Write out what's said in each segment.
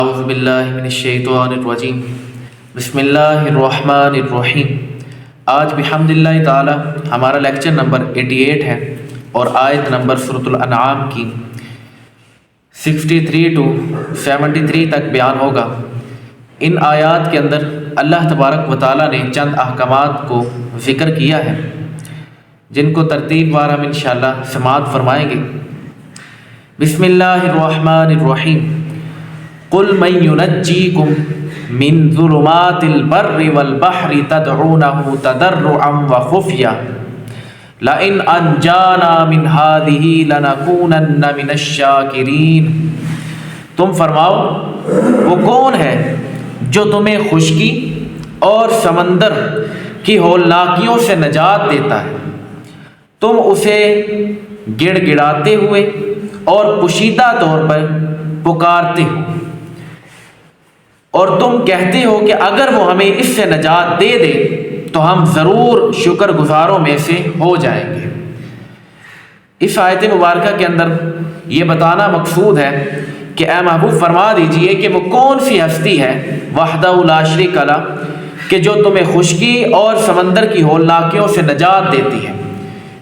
اعوذ باللہ من الشیطان الرجیم بسم اللہ الرحمن الرحیم۔ آج بحمداللہ تعالی ہمارا لیکچر نمبر 88 ہے اور آیت نمبر سورۃ الانعام کی 63 to 73 تک بیان ہوگا۔ ان آیات کے اندر اللہ تبارک و تعالی نے چند احکامات کو ذکر کیا ہے جن کو ترتیب وار ہم انشاءاللہ سماعت فرمائیں گے۔ بسم اللہ الرحمن الرحیم۔ قل من ينجيكم من ظلمات البر والبحر تدعونه تضرعا وخفيا لئن انجانا من هذه لنكونن من الشاكرين۔ تم فرماؤ وہ کون ہے جو تمہیں خشکی اور سمندر کی ہولناکیوں سے نجات دیتا ہے، تم اسے گڑ گڑاتے ہوئے اور پوشیدہ طور پر پکارتے ہو، اور تم کہتے ہو کہ اگر وہ ہمیں اس سے نجات دے دے تو ہم ضرور شکر گزاروں میں سے ہو جائیں گے۔ اس آیت مبارکہ کے اندر یہ بتانا مقصود ہے کہ اے محبوب فرما دیجئے کہ وہ کون سی ہستی ہے وحدہ لا شریک لہ کہ جو تمہیں خشکی اور سمندر کی ہولناکیوں سے نجات دیتی ہے۔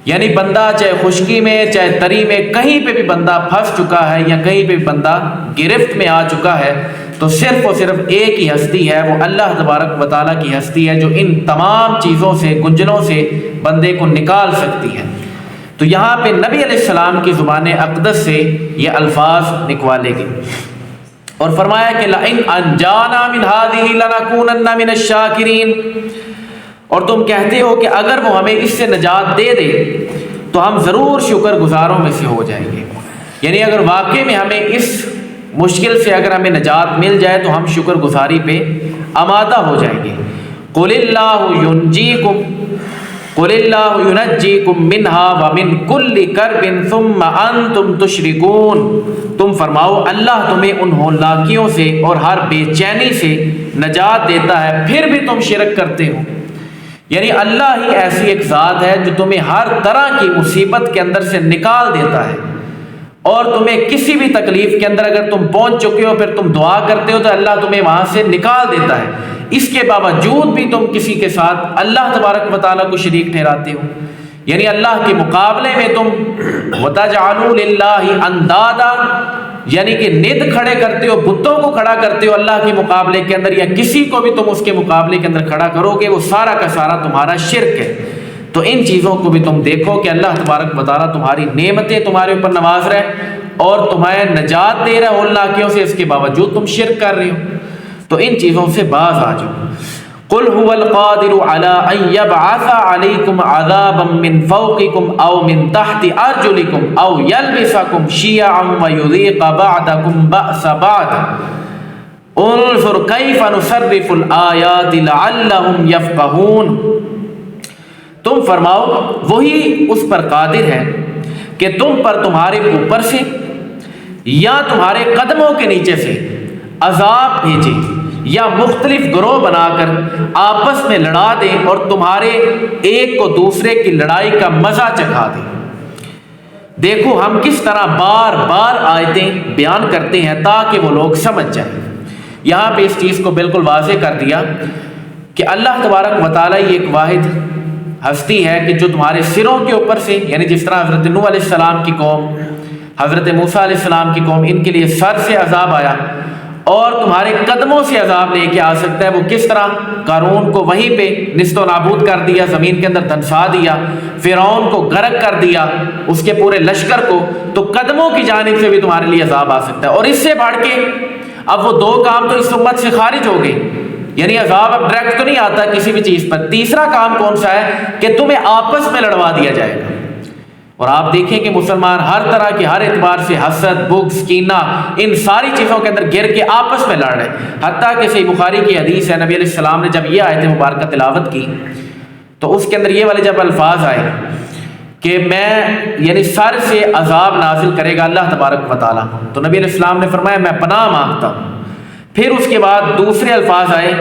یعنی بندہ چاہے خشکی میں چاہے تری میں کہیں پہ بھی بندہ پھنس چکا ہے یا کہیں پہ بھی بندہ گرفت میں آ چکا ہے تو صرف اور صرف ایک ہی ہستی ہے، وہ اللہ تبارک و تعالیٰ کی ہستی ہے جو ان تمام چیزوں سے گنجنوں سے بندے کو نکال سکتی ہے۔ تو یہاں پہ نبی علیہ السلام کی زبان اقدس سے یہ الفاظ نکوالے گئے اور فرمایا کہ لئن انجانا من هذه لنكونن من الشاکرین، اور تم کہتے ہو کہ اگر وہ ہمیں اس سے نجات دے دے تو ہم ضرور شکر گزاروں میں سے ہو جائیں گے۔ یعنی اگر واقعی میں ہمیں اس مشکل سے اگر ہمیں نجات مل جائے تو ہم شکر گزاری پہ آمادہ ہو جائیں گے۔ قل اللہ ینجیکم قل اللہ ینجیکم منہا ومن کل کرب ثم انتم تشرکون۔ تم فرماؤ اللہ تمہیں ان ہولناکیوں سے اور ہر بے چینی سے نجات دیتا ہے، پھر بھی تم شرک کرتے ہو۔ یعنی اللہ ہی ایسی ایک ذات ہے جو تمہیں ہر طرح کی مصیبت کے اندر سے نکال دیتا ہے، اور تمہیں کسی بھی تکلیف کے اندر اگر تم پہنچ چکے ہو پھر تم دعا کرتے ہو تو اللہ تمہیں وہاں سے نکال دیتا ہے۔ اس کے باوجود بھی تم کسی کے ساتھ اللہ تبارک و تعالیٰ کو شریک ٹھہراتے ہو، یعنی اللہ کے مقابلے میں تم وَتَجْعَلُوا لِلَّهِ أَنْدَادًا یعنی کہ ند کھڑے کرتے ہو، بتوں کو کھڑا کرتے ہو اللہ کے مقابلے کے اندر، یا کسی کو بھی تم اس کے مقابلے کے اندر کھڑا کرو گے وہ سارا کا سارا تمہارا شرک ہے۔ تو ان چیزوں کو بھی تم دیکھو کہ اللہ تبارک و تعالیٰ تمہاری نعمتیں تمہارے اوپر نواز رہے اور تمہیں نجات دے رہا ہے ہولناکیوں سے، اس کے باوجود تم شرک کر رہے ہو۔ تو ان چیزوں سے باز آ جاؤ۔ قل هو القادر على ان يبعث عليكم عذابا من فوقكم او من تحت ارجلكم او يلبسكم شيعا ويذيق بعضكم بأس بعض انظر كيف نصرف الآيات لعلهم يفقهون۔ تم فرماؤ وہی اس پر قادر ہے کہ تم پر تمہارے اوپر سے یا تمہارے قدموں کے نیچے سے عذاب بھیجے یا مختلف گروہ بنا کر آپس میں لڑا دے اور تمہارے ایک کو دوسرے کی لڑائی کا مزہ چکھا دے۔ دیکھو ہم کس طرح بار بار آیتیں بیان کرتے ہیں تاکہ وہ لوگ سمجھ جائیں۔ یہاں پہ اس چیز کو بالکل واضح کر دیا کہ اللہ تبارک و تعالیٰ یہ ایک واحد ہستی ہے کہ جو تمہارے سروں کے اوپر سے، یعنی جس طرح حضرت نوح علیہ السلام کی قوم، حضرت موسیٰ علیہ السلام کی قوم، ان کے لیے سر سے عذاب آیا اور تمہارے قدموں سے عذاب لے کے آ سکتا ہے۔ وہ کس طرح قارون کو وہیں پہ نیست و نابود کر دیا، زمین کے اندر دھنسا دیا، فرعون کو غرق کر دیا، اس کے پورے لشکر کو، تو قدموں کی جانب سے بھی تمہارے لیے عذاب آ سکتا ہے۔ اور اس سے بڑھ کے اب وہ دو کام تو اس امت سے خارج ہو گئے، یعنی عذاب اب ڈائریکٹ تو نہیں آتا کسی بھی چیز پر۔ تیسرا کام کون سا ہے کہ تمہیں آپس میں لڑوا دیا جائے گا۔ اور آپ دیکھیں کہ مسلمان ہر طرح کے ہر اعتبار سے حسد، بغض، کینہ، ان ساری چیزوں کے اندر گر کے آپس میں لڑ رہے ہیں۔ حتیٰ کہ صحیح بخاری کی حدیث ہے، نبی علیہ السلام نے جب یہ آیت مبارکہ تلاوت کی تو اس کے اندر یہ والے جب الفاظ آئے کہ میں یعنی سر سے عذاب نازل کرے گا اللہ تبارک و تعالیٰ، تو نبی علیہ السلام نے فرمایا میں پناہ مانگتا ہوں۔ پھر اس کے بعد دوسرے الفاظ آئے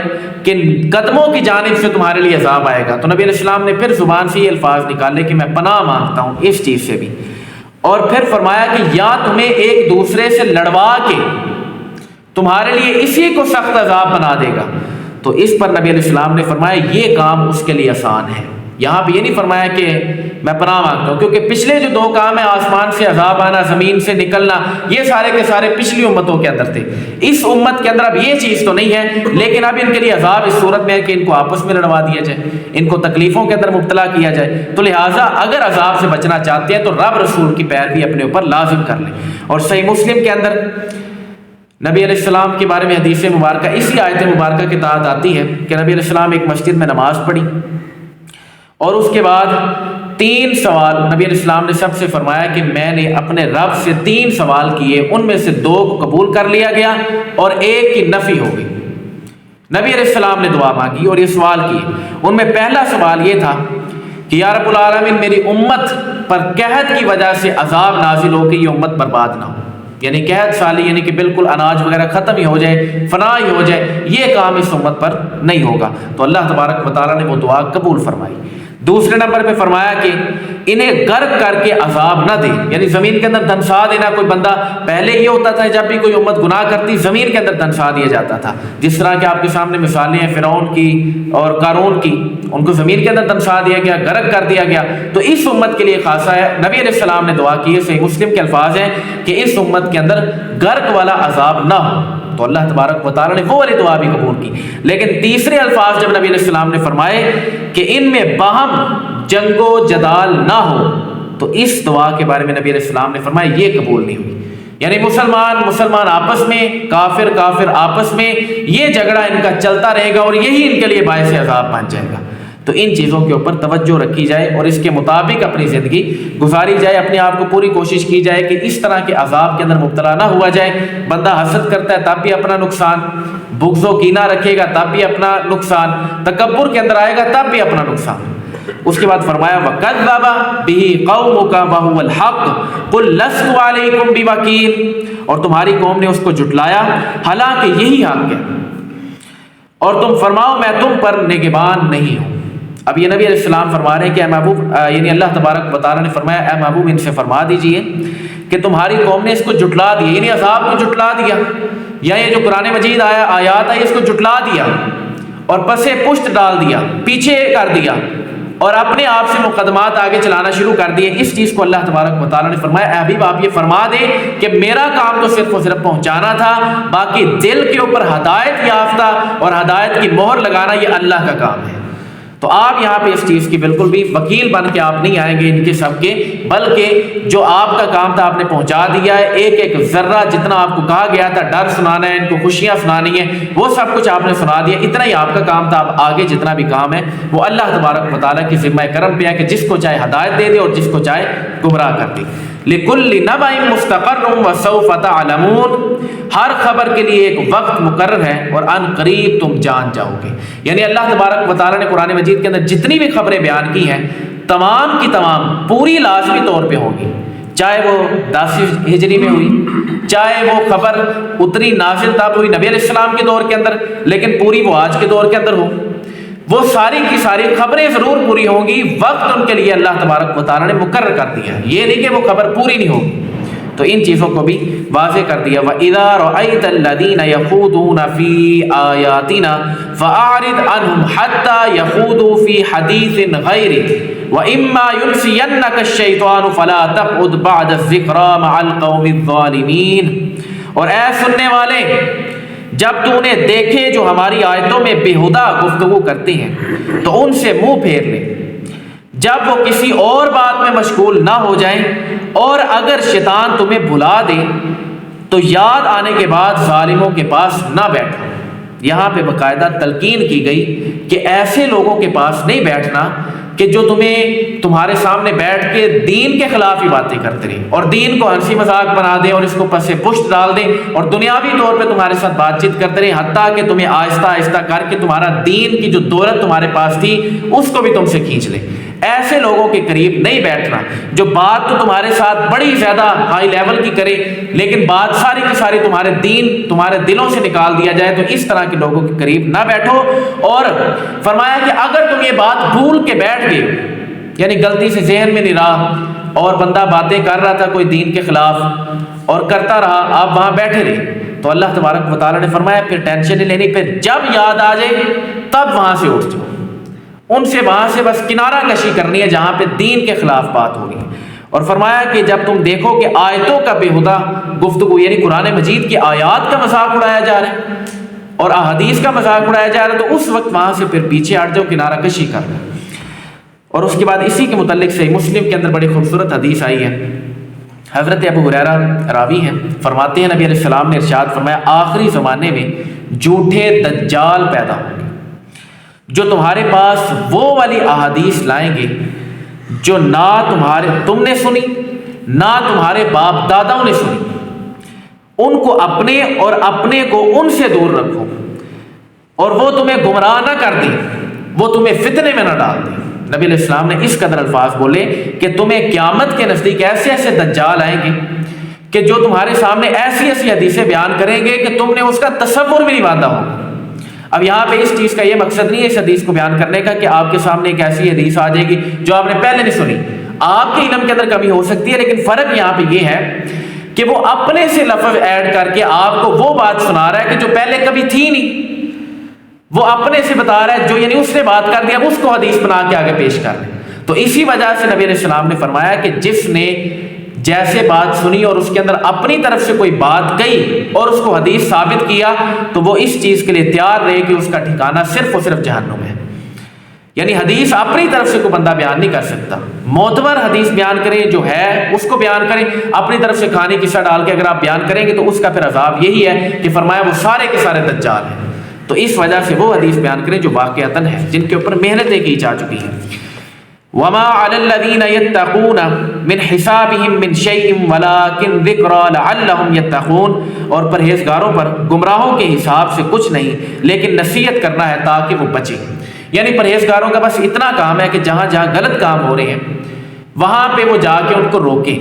کہ قدموں کی جانب سے تمہارے لیے عذاب آئے گا، تو نبی علیہ السلام نے پھر زبان سے یہ الفاظ نکالے کہ میں پناہ مانگتا ہوں اس چیز سے بھی۔ اور پھر فرمایا کہ یا تمہیں ایک دوسرے سے لڑوا کے تمہارے لیے اسی کو سخت عذاب بنا دے گا۔ تو اس پر نبی علیہ السلام نے فرمایا یہ کام اس کے لیے آسان ہے۔ یہاں پہ یہ نہیں فرمایا کہ میں پناہ مانگتا ہوں، کیونکہ پچھلے جو 2 کام ہیں، آسمان سے عذاب آنا، زمین سے نکلنا، یہ سارے کے سارے پچھلی امتوں کے اندر تھے۔ اس امت کے اندر اب یہ چیز تو نہیں ہے، لیکن اب ان کے لیے عذاب اس صورت میں ہے کہ ان کو آپس میں لڑوا دیا جائے، ان کو تکلیفوں کے اندر مبتلا کیا جائے۔ تو لہٰذا اگر عذاب سے بچنا چاہتے ہیں تو رب رسول کی پیروی اپنے اوپر لازم کر لیں۔ اور صحیح مسلم کے اندر نبی علیہ السلام کے بارے میں حدیث مبارکہ اسی آیت مبارکہ کے تحت آتی ہے کہ نبی علیہ السلام ایک مسجد میں نماز پڑھی، اور اس کے بعد 3 سوال نبی علیہ السلام نے سب سے فرمایا کہ میں نے اپنے رب سے 3 سوال کیے، ان میں سے 2 کو قبول کر لیا گیا اور 1 کی نفی ہو گئی۔ نبی علیہ السلام نے دعا مانگی اور یہ سوال کیے، ان میں پہلا سوال یہ تھا کہ یا رب العالمین میری امت پر قحط کی وجہ سے عذاب نازل ہو کہ یہ امت برباد نہ ہو، یعنی قحط سالی، یعنی کہ بالکل اناج وغیرہ ختم ہی ہو جائے، فنا ہی ہو جائے، یہ کام اس امت پر نہیں ہوگا۔ تو اللہ تبارک و تعالیٰ نے وہ دعا قبول فرمائی۔ دوسرے نمبر پہ فرمایا کہ انہیں غرق کر کے عذاب نہ دے، یعنی زمین کے اندر دھنسا دینا۔ کوئی بندہ پہلے یہ ہوتا تھا جب بھی کوئی امت گناہ کرتی زمین کے اندر دھنسا دیا جاتا تھا، جس طرح کہ آپ کے سامنے مثالیں ہیں فرعون کی اور قارون کی، ان کو زمین کے اندر دھنسا دیا گیا، غرق کر دیا گیا۔ تو اس امت کے لیے خاصا ہے، نبی علیہ السلام نے دعا کی ہے، صحیح مسلم کے الفاظ ہیں کہ اس امت کے اندر غرق والا عذاب نہ ہو۔ تو اللہ تبارک و تعالیٰ نے وہ والی دعا بھی قبول کی۔ لیکن تیسرے الفاظ جب نبی علیہ السلام نے فرمائے کہ ان میں باہم جنگ و جدال نہ ہو، تو اس دعا کے بارے میں نبی علیہ السلام نے فرمایا یہ قبول نہیں ہوئی، یعنی مسلمان آپس میں، کافر آپس میں، یہ جھگڑا ان کا چلتا رہے گا اور یہی ان کے لیے باعث عذاب بن جائے گا۔ تو ان چیزوں کے اوپر توجہ رکھی جائے اور اس کے مطابق اپنی زندگی گزاری جائے، اپنے آپ کو پوری کوشش کی جائے کہ اس طرح کے عذاب کے اندر مبتلا نہ ہوا جائے۔ بندہ حسد کرتا ہے تب بھی اپنا نقصان، بغض و کینہ رکھے گا تب بھی اپنا نقصان، تکبر کے اندر آئے گا تب بھی اپنا نقصان۔ اس کے بعد فرمایا وَكَذَّبَ بِهِ قَوْمُكَ وَهُوَ الْحَقُّ قُلْ لَسْتُ عَلَيْكُمْ بِوَكِيلٍ، اور تمہاری قوم نے اس کو جھٹلایا حالانکہ یہی حق ہے، اور تم فرماؤ میں تم پر نگہبان نہیں ہوں۔ اب یہ نبی علیہ السلام فرما رہے ہیں کہ اے محبوب، یعنی اللہ تبارک و تعالیٰ نے فرمایا اے محبوب ان سے فرما دیجئے کہ تمہاری قوم نے اس کو جھٹلا دیا، یعنی عذاب کو جھٹلا دیا، یا یہ جو قرآن مجید آیات ہے اس کو جھٹلا دیا اور پسے پشت ڈال دیا، پیچھے کر دیا اور اپنے آپ سے مقدمات آگے چلانا شروع کر دیے۔ اس چیز کو اللہ تبارک و تعالیٰ نے فرمایا اے حبیب آپ یہ فرما دیں کہ میرا کام تو صرف و صرف پہنچانا تھا، باقی دل کے اوپر ہدایت یافتہ اور ہدایت کی مہر لگانا یہ اللہ کا کام ہے۔ تو آپ یہاں پہ اس چیز کی بالکل بھی وکیل بن کے آپ نہیں آئیں گے ان کے سب کے، بلکہ جو آپ کا کام تھا آپ نے پہنچا دیا ہے۔ ایک ایک ذرہ جتنا آپ کو کہا گیا تھا، ڈر سنانا ہے، ان کو خوشیاں سنانی ہے، وہ سب کچھ آپ نے سنا دیا، اتنا ہی آپ کا کام تھا۔ اب آگے جتنا بھی کام ہے وہ اللہ تبارک و تعالیٰ کی ذمہ کرم پہ ہے کہ جس کو چاہے ہدایت دے دے اور جس کو چاہے گمراہ کر دے۔ لِكُلِّ نَبَإٍ مُسْتَقَرٌّ وَسَوْفَ تَعْلَمُونَ، ہر خبر کے لیے ایک وقت مقرر ہے اور ان قریب تم جان جاؤ گے۔ یعنی اللہ تبارک و تعالیٰ نے قرآن مجید کے اندر جتنی بھی خبریں بیان کی ہیں تمام کی تمام پوری لازمی طور پہ ہوں گی، چاہے وہ 10 ہجری میں ہوئی، چاہے وہ خبر اتری نازل تب ہوئی نبی علیہ السلام کے دور کے اندر، لیکن پوری وہ آج کے دور کے اندر ہو، وہ ساری کی ساری خبریں ضرور پوری ہوں گی۔ وقت ان کے لیے اللہ تبارک و تعالیٰ نے مقرر کر دیا ہے، یہ نہیں کہ وہ خبر پوری نہیں ہوگی۔ تو ان چیزوں کو بھی واضح کر دیا۔ وَإِذَا رَأَيْتَ الَّذِينَ يَخُوضُونَ فِي آيَاتِنَا فَأَعْرِضْ عَنْهُمْ حَتَّى يَخُوضُوا فِي حَدِيثٍ غَيْرِهِ وَإِمَّا يُنْسِيَنَّكَ الشَّيْطَانُ فَلَا تَقْعُدْ بَعْدَ الذِّكْرَىٰ مَعَ الْقَوْمِ الظَّالِمِينَ، اور اے سننے والے جب تو انہیں دیکھے جو ہماری آیتوں میں بےہودہ گفتگو کرتے ہیں تو ان سے منہ پھیر لے، جب وہ کسی اور بات میں مشغول نہ ہو جائیں، اور اگر شیطان تمہیں بھلا دے تو یاد آنے کے بعد ظالموں کے پاس نہ بیٹھو۔ یہاں پہ باقاعدہ تلقین کی گئی کہ ایسے لوگوں کے پاس نہیں بیٹھنا کہ جو تمہارے سامنے بیٹھ کے دین کے خلاف ہی باتیں کرتے رہیں اور دین کو ہنسی مذاق بنا دیں اور اس کو پسے پشت ڈال دیں اور دنیاوی طور پہ تمہارے ساتھ بات چیت کرتے رہیں، حتیٰ کہ تمہیں آہستہ آہستہ کر کے تمہارا دین کی جو دولت تمہارے پاس تھی اس کو بھی تم سے کھینچ لیں۔ ایسے لوگوں کے قریب نہیں بیٹھنا جو بات تو تمہارے ساتھ بڑی زیادہ ہائی لیول کی کرے لیکن بات ساری کی ساری تمہارے دین تمہارے دلوں سے نکال دیا جائے، تو اس طرح کے لوگوں کے قریب نہ بیٹھو۔ اور فرمایا کہ اگر تم یہ بات بھول کے بیٹھ گئے، یعنی غلطی سے ذہن میں نہیں رہا اور بندہ باتیں کر رہا تھا کوئی دین کے خلاف اور کرتا رہا، آپ وہاں بیٹھے رہے، تو اللہ تبارک و تعالیٰ نے فرمایا پھر ٹینشن نہیں لینی، پھر جب یاد آ جائے تب وہاں سے اٹھ جاؤ، ان سے وہاں سے بس کنارہ کشی کرنی ہے جہاں پہ دین کے خلاف بات ہوگی۔ اور فرمایا کہ جب تم دیکھو کہ آیتوں کا بےہودہ گفتگو یعنی قرآن مجید کی آیات کا مذاق اڑایا جا رہا ہے اور احادیث کا مذاق اڑایا جا رہا ہے، تو اس وقت وہاں سے پھر پیچھے ہٹ جاؤ، کنارہ کشی کر لو۔ اور اس کے بعد اسی کے متعلق صحیح مسلم کے اندر بڑی خوبصورت حدیث آئی ہے، حضرت ابو ہریرہ راوی ہیں، فرماتے ہیں نبی علیہ السلام نے ارشاد فرمایا آخری زمانے میں جھوٹے دجال پیدا ہوں گے جو تمہارے پاس وہ والی احادیث لائیں گے جو نہ تم نے سنی نہ تمہارے باپ داداؤں نے سنی، ان کو اپنے اور اپنے کو ان سے دور رکھو، اور وہ تمہیں گمراہ نہ کر دیں، وہ تمہیں فتنے میں نہ ڈال دیں۔ نبی علیہ السلام نے اس قدر الفاظ بولے کہ تمہیں قیامت کے نزدیک ایسے ایسے دجال آئیں گے کہ جو تمہارے سامنے ایسی ایسی حدیثیں بیان کریں گے کہ تم نے اس کا تصور بھی نہیں باندھا ہوگا۔ اب یہاں پہ اس چیز کا یہ مقصد نہیں ہے اس حدیث کو بیان کرنے کا کہ آپ کے سامنے ایک ایسی حدیث آ جائے گی جو آپ نے پہلے نہیں سنی، آپ کے علم کے اندر کمی ہو سکتی ہے، لیکن فرق یہاں پہ یہ ہے کہ وہ اپنے سے لفظ ایڈ کر کے آپ کو وہ بات سنا رہا ہے کہ جو پہلے کبھی تھی نہیں، وہ اپنے سے بتا رہا ہے جو یعنی اس نے بات کر دیا اس کو حدیث بنا کے آگے پیش کر رہے ہیں۔ تو اسی وجہ سے نبی علیہ السلام نے فرمایا کہ جس نے جیسے بات سنی اور اس کے اندر اپنی طرف سے کوئی بات کہی اور اس کو حدیث ثابت کیا تو وہ اس چیز کے لیے تیار رہے کہ اس کا ٹھکانہ صرف اور صرف جہنم ہے۔ یعنی حدیث اپنی طرف سے کوئی بندہ بیان نہیں کر سکتا، معتبر حدیث بیان کریں جو ہے اس کو بیان کریں، اپنی طرف سے کھانے قصہ ڈال کے اگر آپ بیان کریں گے تو اس کا پھر عذاب یہی ہے کہ فرمایا وہ سارے کے سارے دجال ہیں۔ تو اس وجہ سے وہ حدیث بیان کریں جو واقعتاً ہے، جن کے اوپر محنتیں کی جا چکی ہیں۔ وما على الذين يتقون من حسابهم من شيء ولكن ذكرى لعلهم يتقون، اور پرہیزگاروں پر گمراہوں کے حساب سے کچھ نہیں لیکن نصیحت کرنا ہے تاکہ وہ بچیں۔ یعنی پرہیزگاروں کا بس اتنا کام ہے کہ جہاں جہاں غلط کام ہو رہے ہیں وہاں پہ وہ جا کے ان کو روکیں،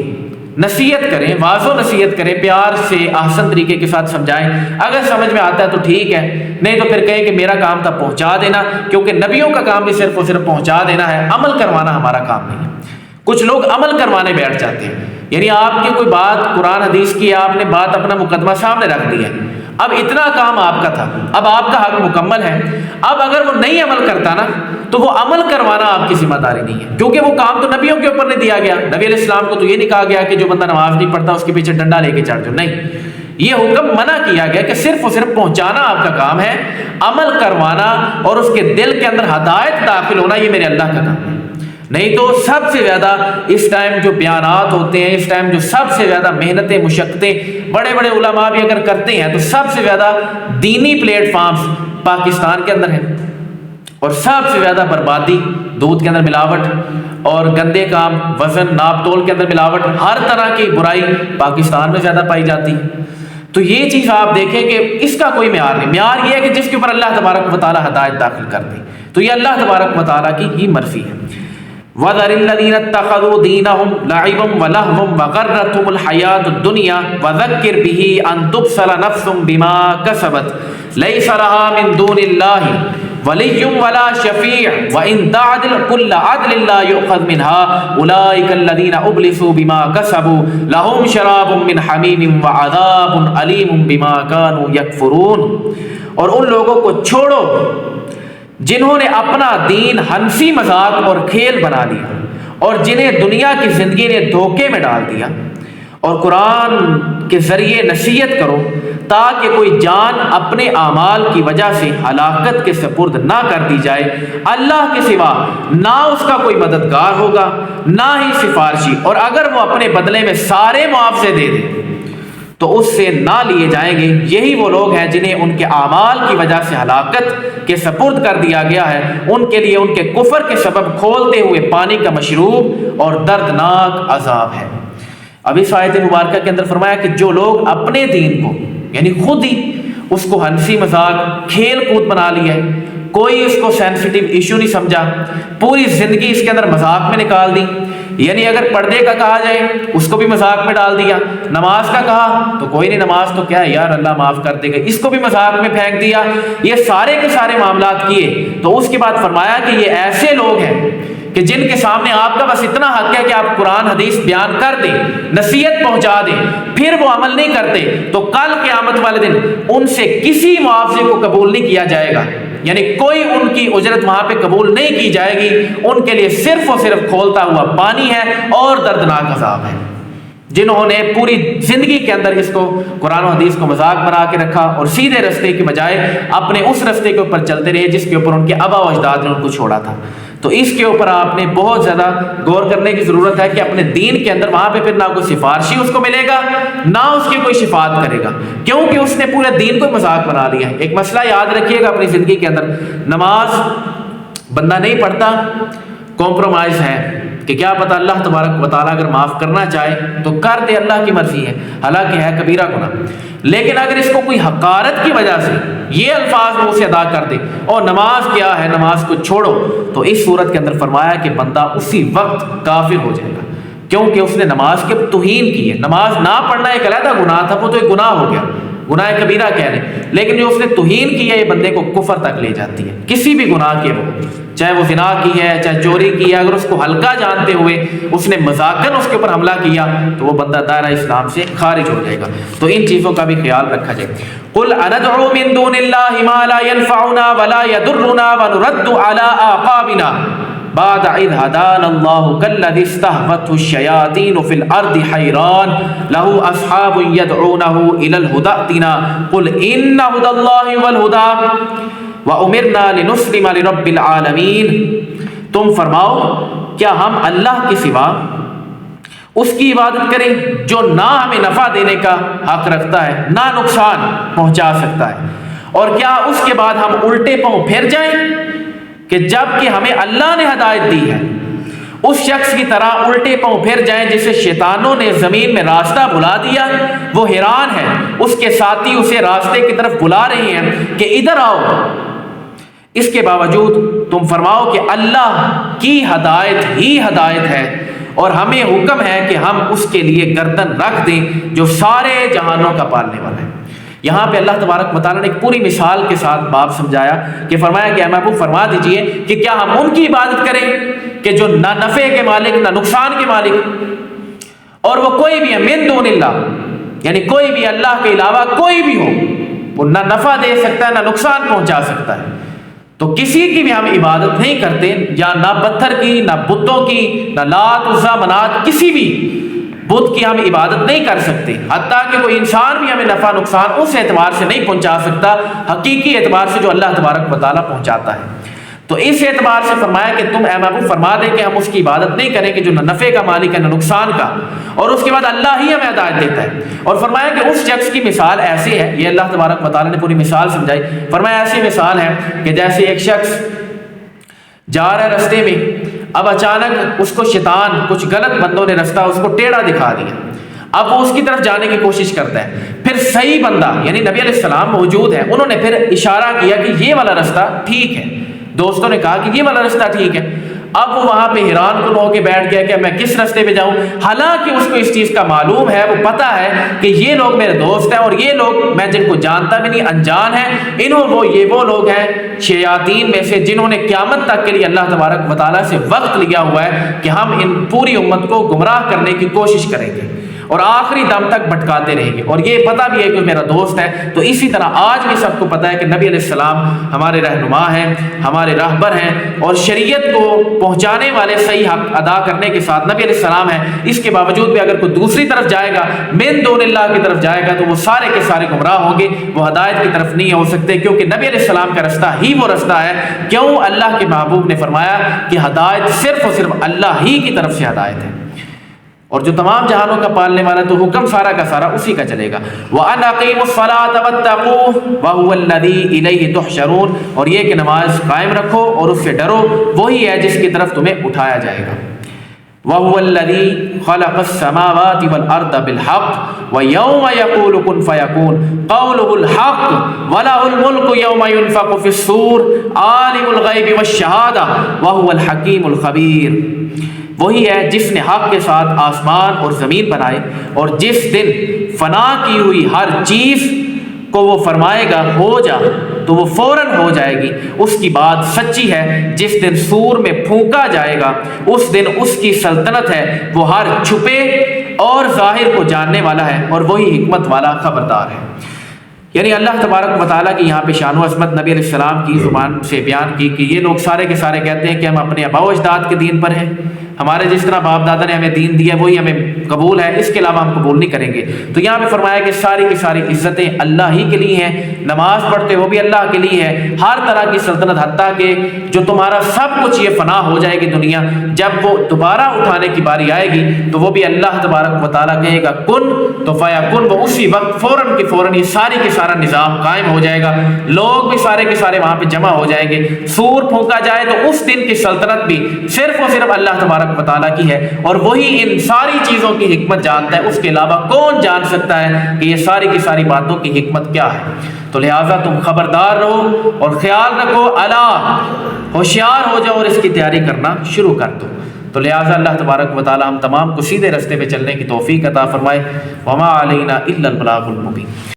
نصیحت کریں، واضح نصیحت کریں، پیار سے احسن طریقے کے ساتھ سمجھائیں، اگر سمجھ میں آتا ہے تو ٹھیک ہے، نہیں تو پھر کہیں کہ میرا کام تھا پہنچا دینا، کیونکہ نبیوں کا کام بھی صرف اور صرف پہنچا دینا ہے، عمل کروانا ہمارا کام نہیں ہے۔ کچھ لوگ عمل کروانے بیٹھ جاتے ہیں، یعنی آپ کی کوئی بات قرآن حدیث کی آپ نے بات اپنا مقدمہ سامنے رکھ دی ہے، اب اتنا کام آپ کا تھا، اب آپ کا حق مکمل ہے، اب اگر وہ نہیں عمل کرتا نا تو وہ عمل کروانا آپ کی ذمہ داری نہیں ہے، کیونکہ وہ کام تو نبیوں کے اوپر نہیں دیا گیا۔ نبی علیہ السلام کو تو یہ نہیں کہا گیا کہ جو بندہ نماز نہیں پڑھتا اس کے پیچھے ڈنڈا لے کے چڑھ جاؤ، نہیں، یہ حکم منع کیا گیا کہ صرف اور صرف پہنچانا آپ کا کام ہے، عمل کروانا اور اس کے دل کے اندر ہدایت داخل ہونا یہ میرے اللہ کا کام ہے۔ نہیں تو سب سے زیادہ اس ٹائم جو بیانات ہوتے ہیں، اس ٹائم جو سب سے زیادہ محنتیں مشقتیں بڑے بڑے علماء بھی اگر کرتے ہیں تو سب سے زیادہ دینی پلیٹ فارمز پاکستان کے اندر ہیں، اور سب سے زیادہ بربادی، دودھ کے اندر ملاوٹ اور گندے کام، وزن ناپ تول کے اندر ملاوٹ، ہر طرح کی برائی پاکستان میں زیادہ پائی جاتی ہے۔ تو یہ چیز آپ دیکھیں کہ اس کا کوئی معیار نہیں، معیار یہ ہے کہ جس کے اوپر اللہ تبارک و تعالیٰ ہدایت داخل کر دے، تو یہ اللہ تبارک و تعالیٰ کی ہی مرضی ہے۔ وَذَرِ الَّذِينَ اتَّخَذُوا دِينَهُمْ لَعِبًا وَلَهْوًا وَغَرَّتْهُمُ الْحَيَاةُ الدُّنْيَا وَذَكِّرْ بِهِ أَن تُبْصَرَ نَفْسٌ بِمَا كَسَبَتْ لَيْسَ لَهَا مِن دُونِ اللَّهِ وَلِيٌّ وَلَا شَفِيعٌ وَإِن تَعْدِلْ كُلَّ عَدْلٍ لَا يُؤْخَذْ مِنْهَا أُولَٰئِكَ الَّذِينَ أُبْلِسُوا بِمَا كَسَبُوا لَهُمْ شَرَابٌ مِّنْ حَمِيمٍ وَعَذَابٌ أَلِيمٌ بِمَا كَانُوا يَكْفُرُونَ۔ اور ان لوگوں کو چھوڑو جنہوں نے اپنا دین ہنسی مذاق اور کھیل بنا لیا اور جنہیں دنیا کی زندگی نے دھوکے میں ڈال دیا، اور قرآن کے ذریعے نصیحت کرو تاکہ کوئی جان اپنے اعمال کی وجہ سے ہلاکت کے سپرد نہ کر دی جائے، اللہ کے سوا نہ اس کا کوئی مددگار ہوگا نہ ہی سفارشی، اور اگر وہ اپنے بدلے میں سارے معاوضے دے دے تو اس سے نہ لیے جائیں گے۔ یہی وہ لوگ ہیں جنہیں ان کے اعمال کی وجہ سے ہلاکت کے سپرد کر دیا گیا ہے، ان کے لیے ان کے کفر کے سبب کھولتے ہوئے پانی کا مشروب اور دردناک عذاب ہے۔ اب اس آیت مبارکہ کے اندر فرمایا کہ جو لوگ اپنے دین کو یعنی خود ہی اس کو ہنسی مذاق کھیل کود بنا لیا ہے، کوئی اس کو سینسٹیو ایشو نہیں سمجھا، پوری زندگی اس کے اندر مذاق میں نکال دی، یعنی اگر پردے کا کہا جائے اس کو بھی مذاق میں ڈال دیا، نماز کا کہا تو کوئی نہیں، نماز تو کیا ہے یار اللہ معاف کر دے گا، اس کو بھی مذاق میں پھینک دیا، یہ سارے کے سارے معاملات کیے۔ تو اس کے بعد فرمایا کہ یہ ایسے لوگ ہیں کہ جن کے سامنے آپ کا بس اتنا حق ہے کہ آپ قرآن حدیث بیان کر دیں، نصیحت پہنچا دیں، پھر وہ عمل نہیں کرتے تو کل قیامت والے دن ان سے کسی معاوضے کو قبول نہیں کیا جائے گا، یعنی کوئی ان کی اجرت وہاں پہ قبول نہیں کی جائے گی، ان کے لیے صرف اور صرف کھولتا ہوا پانی ہے اور دردناک عذاب ہے۔ جنہوں نے پوری زندگی کے اندر اس کو قرآن و حدیث کو مذاق بنا کے رکھا اور سیدھے رستے کی بجائے اپنے اس رستے کے اوپر چلتے رہے جس کے اوپر ان کے آبا و اجداد نے ان کو چھوڑا تھا، تو اس کے اوپر آپ نے بہت زیادہ غور کرنے کی ضرورت ہے کہ اپنے دین کے اندر وہاں پہ پھر نہ کوئی سفارشی اس کو ملے گا، نہ اس کی کوئی شفاعت کرے گا، کیونکہ اس نے پورے دین کو مذاق بنا لیا ہے۔ ایک مسئلہ یاد رکھیے گا اپنی زندگی کے اندر، نماز بندہ نہیں پڑھتا، کمپرومائز ہے کہ کیا پتہ اللہ تبارک و تعالیٰ اگر معاف کرنا چاہے تو کر دے، اللہ کی مرضی ہے، حالانکہ ہے کبیرہ گناہ، لیکن اگر اس کو کوئی حقارت کی وجہ سے یہ الفاظ وہ اسے ادا کر دے اور نماز کیا ہے، نماز کو چھوڑو، تو اس صورت کے اندر فرمایا کہ بندہ اسی وقت کافر ہو جائے گا، کیونکہ اس نے نماز کے توہین کی ہے۔ نماز نہ پڑھنا ایک علیحدہ گناہ تھا، وہ تو ایک گناہ ہو گیا، گناہ کبیرہ کہہ لیں، لیکن جو اس نے توہین کی ہے یہ بندے کو کفر تک لے جاتی ہے، کسی بھی گناہ کے وہ، چاہے وہ زنا کی ہے، چاہے چوری کی ہے، اگر اس کو ہلکا جانتے ہوئے اس نے مذاقاً اس کے اوپر حملہ کیا تو وہ بندہ دائرہ اسلام سے خارج ہو جائے گا۔ تو ان چیزوں کا بھی خیال رکھا جائے۔ قل اندعو من دون اللہ ما لا ينفعنا ولا يضرنا ونرد على اعقابنا بعد اذ هدانا الله كالذي استهوته الشياطين في الارض حيران له اصحاب يدعونه الى الهدى ائتنا قل ان هدى الله هو الهدى وَأُمِرْنَا لِنُسْلِمَ لِرَبِّ الْعَالَمِينَ، تم فرماؤ کیا ہم اللہ کے سوا اس کی عبادت کریں جو نہ ہمیں نفع دینے کا حق رکھتا ہے نہ نقصان پہنچا سکتا ہے، اور کیا اس کے بعد ہم الٹے پاؤں پھر جائیں کہ جب کہ ہمیں اللہ نے ہدایت دی ہے اس شخص کی طرح الٹے پاؤں پھر جائیں جسے شیطانوں نے زمین میں راستہ بلا دیا، وہ حیران ہے، اس کے ساتھی اسے راستے کی طرف بلا رہے ہیں کہ ادھر آؤ، اس کے باوجود تم فرماؤ کہ اللہ کی ہدایت ہی ہدایت ہے اور ہمیں حکم ہے کہ ہم اس کے لیے گردن رکھ دیں جو سارے جہانوں کا پالنے والا ہے۔ یہاں پہ اللہ تبارک و تعالیٰ نے ایک پوری مثال کے ساتھ باب سمجھایا کہ فرمایا کہ اے محبوب فرما دیجئے کہ کیا ہم ان کی عبادت کریں کہ جو نہ نفع کے مالک نہ نقصان کے مالک، اور وہ کوئی بھی ہے من دون اللہ، یعنی کوئی بھی اللہ کے علاوہ کوئی بھی ہو، وہ نہ نفع دے سکتا ہے نہ نقصان پہنچا سکتا ہے، تو کسی کی بھی ہم عبادت نہیں کرتے، یا نہ پتھر کی نہ بتوں کی نہ لات عزا منات کسی بھی بت کی ہم عبادت نہیں کر سکتے، حتیٰ کہ کوئی انسان بھی ہمیں نفع نقصان اس اعتبار سے نہیں پہنچا سکتا حقیقی اعتبار سے جو اللہ تبارک و تعالیٰ پہنچاتا ہے۔ تو اس اعتبار سے فرمایا کہ تم اے محبوب فرما دے کہ ہم اس کی عبادت نہیں کریں کہ جو نہ نفع کا مالک ہے نہ نقصان کا، اور اس کے بعد اللہ ہی ہمیں ہدایت دیتا ہے۔ اور فرمایا کہ اس شخص کی مثال ایسی ہے، یہ اللہ تبارک و تعالیٰ نے پوری مثال سمجھائی، فرمایا ایسی مثال ہے کہ جیسے ایک شخص جا رہا ہے رستے میں، اب اچانک اس کو شیطان کچھ غلط بندوں نے رستہ اس کو ٹیڑھا دکھا دیا، اب وہ اس کی طرف جانے کی کوشش کرتا ہے، پھر صحیح بندہ یعنی نبی علیہ السلام موجود ہے، انہوں نے پھر اشارہ کیا کہ یہ والا رستہ ٹھیک ہے، دوستوں نے کہا کہ یہ والا رستہ ٹھیک ہے، اب وہ وہاں پہ حیران کن ہو کے بیٹھ گیا کہ میں کس رستے پہ جاؤں، حالانکہ اس کو اس چیز کا معلوم ہے، وہ پتہ ہے کہ یہ لوگ میرے دوست ہیں اور یہ لوگ میں جن کو جانتا بھی نہیں انجان ہیں، وہ لوگ ہیں شیاطین میں سے جنہوں نے قیامت تک کے لیے اللہ تبارک و تعالیٰ سے وقت لیا ہوا ہے کہ ہم ان پوری امت کو گمراہ کرنے کی کوشش کریں گے اور آخری دم تک بھٹکاتے رہیں گے، اور یہ پتہ بھی ہے کہ میرا دوست ہے۔ تو اسی طرح آج بھی سب کو پتہ ہے کہ نبی علیہ السلام ہمارے رہنما ہیں، ہمارے راہبر ہیں، اور شریعت کو پہنچانے والے صحیح حق ادا کرنے کے ساتھ نبی علیہ السلام ہیں، اس کے باوجود بھی اگر کوئی دوسری طرف جائے گا، من دون اللہ کی طرف جائے گا، تو وہ سارے کے سارے گمراہ ہوں گے، وہ ہدایت کی طرف نہیں ہو سکتے، کیونکہ نبی علیہ السلام کا رستہ ہی وہ رستہ ہے۔ کیوں؟ اللہ کے محبوب نے فرمایا کہ ہدایت صرف اور صرف اللہ ہی کی طرف سے ہدایت ہے، اور جو تمام جہانوں کا پالنے والا تو حکم سارا کا سارا اسی کا چلے گا۔ وَأَنْ أَقِيمُوا الصَّلَاةَ وَاتَّقُوهُ وَهُوَ الَّذِي إِلَيْهِ تُحْشَرُونَ، اور یہ کہ نماز قائم رکھو اور اس سے ڈرو، وہی ہے جس کی طرف تمہیں اٹھایا جائے گا۔ وَهُوَ الَّذِي خَلَقَ السَّمَاوَاتِ وَالْأَرْضَ بِالْحَقِّ وَيَوْمَ يَقُولُ كُنْ فَيَكُونُ قَوْلُهُ الْحَقُّ وَلَهُ الْمُلْكُ يَوْمَ يُنْفَخُ فِي الصُّورِ عَالِمُ الْغَيْبِ وَالشَّهَادَةِ وَهُوَ الْحَكِيمُ الْخَبِيرُ، وہی ہے جس نے حق کے ساتھ آسمان اور زمین بنائے، اور جس دن فنا کی ہوئی ہر چیز کو وہ فرمائے گا ہو جا تو وہ فوراً ہو جائے گی۔ اس کی بات سچی ہے، جس دن سور میں پھونکا جائے گا اس دن اس کی سلطنت ہے، وہ ہر چھپے اور ظاہر کو جاننے والا ہے، اور وہی حکمت والا خبردار ہے۔ یعنی اللہ تبارک و تعالیٰ کی یہاں پہ شان و عظمت نبی علیہ السلام کی زبان سے بیان کی کہ یہ لوگ سارے کے سارے کہتے ہیں کہ ہم اپنے آباء و اجداد کے دین پر ہیں، ہمارے جس طرح باپ دادا نے ہمیں دین دیا وہی ہمیں قبول ہے، اس کے علاوہ ہم قبول نہیں کریں گے۔ تو یہاں پہ فرمایا کہ ساری کی ساری عزتیں اللہ ہی کے لیے ہیں، نماز پڑھتے ہو بھی اللہ کے لیے ہے، ہر طرح کی سلطنت، حتیٰ کہ جو تمہارا سب کچھ یہ فنا ہو جائے گی دنیا، جب وہ دوبارہ اٹھانے کی باری آئے گی تو وہ بھی اللہ تبارک و تعالیٰ کہے گا کن تو فیکن، وہ اسی وقت فوراً کی فوراً یہ ساری کی سارا نظام قائم ہو جائے گا، لوگ بھی سارے کے سارے وہاں پہ جمع ہو جائیں گے، سور پھونکا جائے تو اس دن کی سلطنت بھی صرف اور صرف اللہ تبارک و تعالیٰ کی ہے، اور وہی ان ساری چیزوں کی حکمت جانتا ہے، اس کے علاوہ کون جان سکتا ہے کہ یہ ساری کی ساری باتوں کی حکمت کیا ہے۔ تو لہٰذا تم خبردار رہو اور خیال رکھو، الا ہوشیار ہو جاؤ اور اس کی تیاری کرنا شروع کر دو۔ تو لہٰذا اللہ تبارک و تعالیٰ ہم تمام کو سیدھے رستے پہ چلنے کی توفیق عطا فرمائے۔ وما علینا الا البلاغ المبین۔